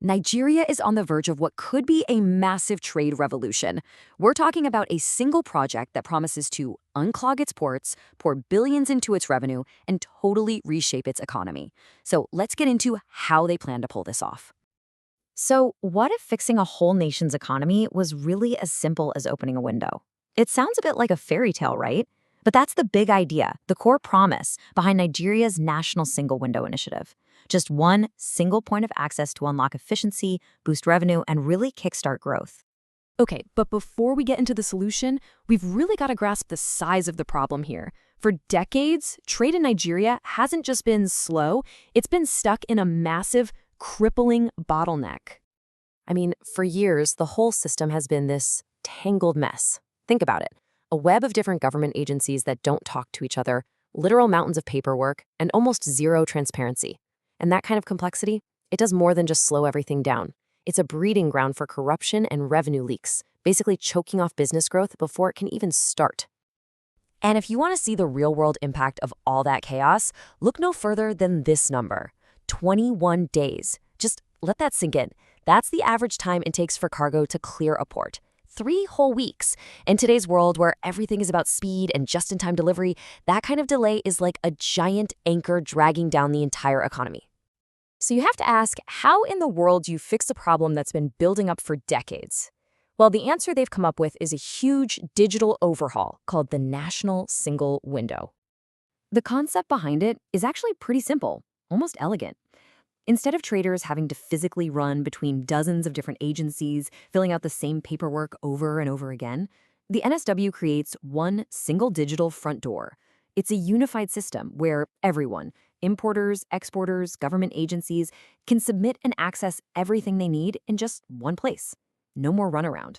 Nigeria is on the verge of what could be a massive trade revolution. We're talking about a single project that promises to unclog its ports, pour billions into its revenue, and totally reshape its economy. So let's get into how they plan to pull this off. So, what if fixing a whole nation's economy was really as simple as opening a window? It sounds a bit like a fairy tale, right? But that's the big idea, the core promise behind Nigeria's National Single Window Initiative. Just one single point of access to unlock efficiency, boost revenue, and really kickstart growth. Okay, but before we get into the solution, we've really got to grasp the size of the problem here. For decades, trade in Nigeria hasn't just been slow, it's been stuck in a massive, crippling bottleneck. I mean, for years, the whole system has been this tangled mess. Think about it. A web of different government agencies that don't talk to each other, literal mountains of paperwork, and almost zero transparency. And that kind of complexity, it does more than just slow everything down. It's a breeding ground for corruption and revenue leaks, basically choking off business growth before it can even start. And if you want to see the real-world impact of all that chaos, look no further than this number: 21 days. Just let that sink in. That's the average time it takes for cargo to clear a port. 3 whole weeks. In today's world where everything is about speed and just-in-time delivery, that kind of delay is like a giant anchor dragging down the entire economy. So you have to ask, how in the world do you fix a problem that's been building up for decades? Well, the answer they've come up with is a huge digital overhaul called the National Single Window. The concept behind it is actually pretty simple, almost elegant. Instead of traders having to physically run between dozens of different agencies, filling out the same paperwork over and over again, the NSW creates one single digital front door. It's a unified system where everyone, importers, exporters, government agencies, can submit and access everything they need in just one place. No more runaround.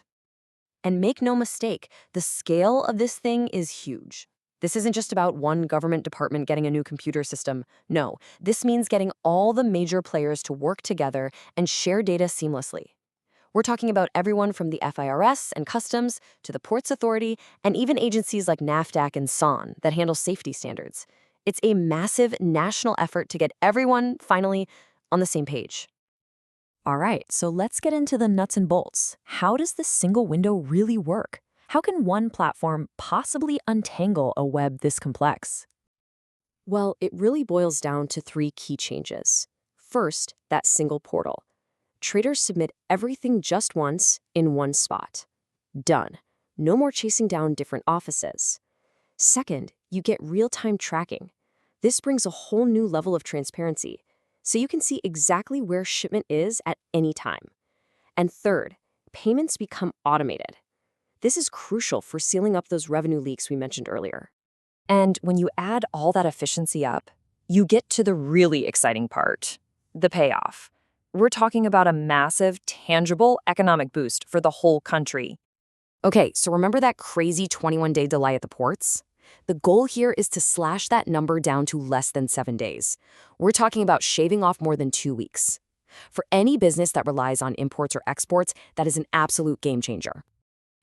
And make no mistake, the scale of this thing is huge. This isn't just about one government department getting a new computer system. No, this means getting all the major players to work together and share data seamlessly. We're talking about everyone from the FIRS and Customs to the Ports Authority and even agencies like NAFDAC and SON that handle safety standards. It's a massive national effort to get everyone, finally, on the same page. All right, so let's get into the nuts and bolts. How does this single window really work? How can one platform possibly untangle a web this complex? Well, it really boils down to 3 key changes. First, that single portal. Traders submit everything just once in one spot. Done. No more chasing down different offices. Second, you get real-time tracking. This brings a whole new level of transparency, so you can see exactly where shipment is at any time. And third, payments become automated. This is crucial for sealing up those revenue leaks we mentioned earlier. And when you add all that efficiency up, you get to the really exciting part, the payoff. We're talking about a massive, tangible economic boost for the whole country. Okay, so remember that crazy 21-day delay at the ports? The goal here is to slash that number down to less than 7 days. We're talking about shaving off more than 2 weeks. For any business that relies on imports or exports, that is an absolute game changer.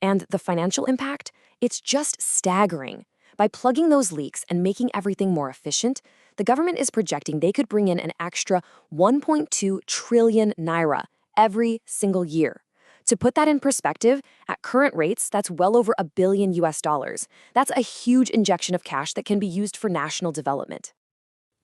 And the financial impact? It's just staggering. By plugging those leaks and making everything more efficient, the government is projecting they could bring in an extra 1.2 trillion naira every single year. To put that in perspective, at current rates, that's well over $1 billion US. That's a huge injection of cash that can be used for national development.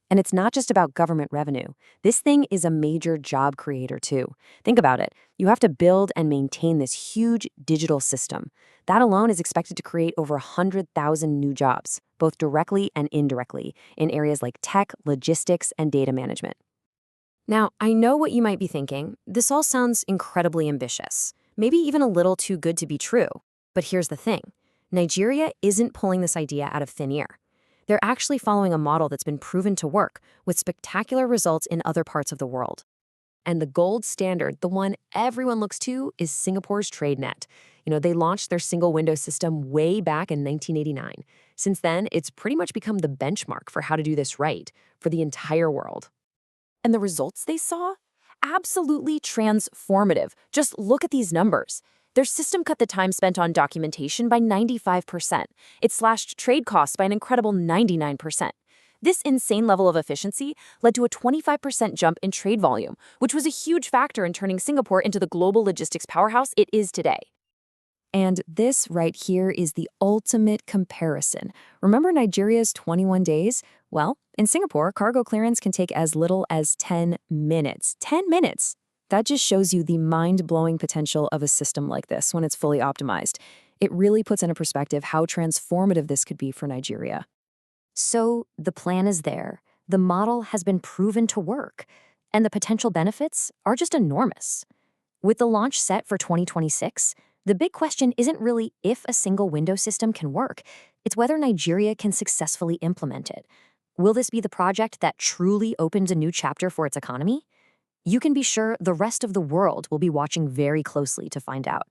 And it's not just about government revenue. This thing is a major job creator too. Think about it. You have to build and maintain this huge digital system. That alone is expected to create over 100,000 new jobs, both directly and indirectly, in areas like tech, logistics, and data management. Now, I know what you might be thinking. This all sounds incredibly ambitious, maybe even a little too good to be true. But here's the thing. Nigeria isn't pulling this idea out of thin air. They're actually following a model that's been proven to work with spectacular results in other parts of the world. And the gold standard, the one everyone looks to, is Singapore's TradeNet. They launched their single window system way back in 1989. Since then, it's pretty much become the benchmark for how to do this right for the entire world. And the results they saw? Absolutely transformative. Just look at these numbers. Their system cut the time spent on documentation by 95%. It slashed trade costs by an incredible 99%. This insane level of efficiency led to a 25% jump in trade volume, which was a huge factor in turning Singapore into the global logistics powerhouse it is today. And this right here is the ultimate comparison. Remember Nigeria's 21 days? Well, in Singapore, cargo clearance can take as little as 10 minutes. 10 minutes! That just shows you the mind-blowing potential of a system like this when it's fully optimized. It really puts into perspective how transformative this could be for Nigeria. So the plan is there. The model has been proven to work, and the potential benefits are just enormous. With the launch set for 2026, the big question isn't really if a single window system can work, it's whether Nigeria can successfully implement it. Will this be the project that truly opens a new chapter for its economy? You can be sure the rest of the world will be watching very closely to find out.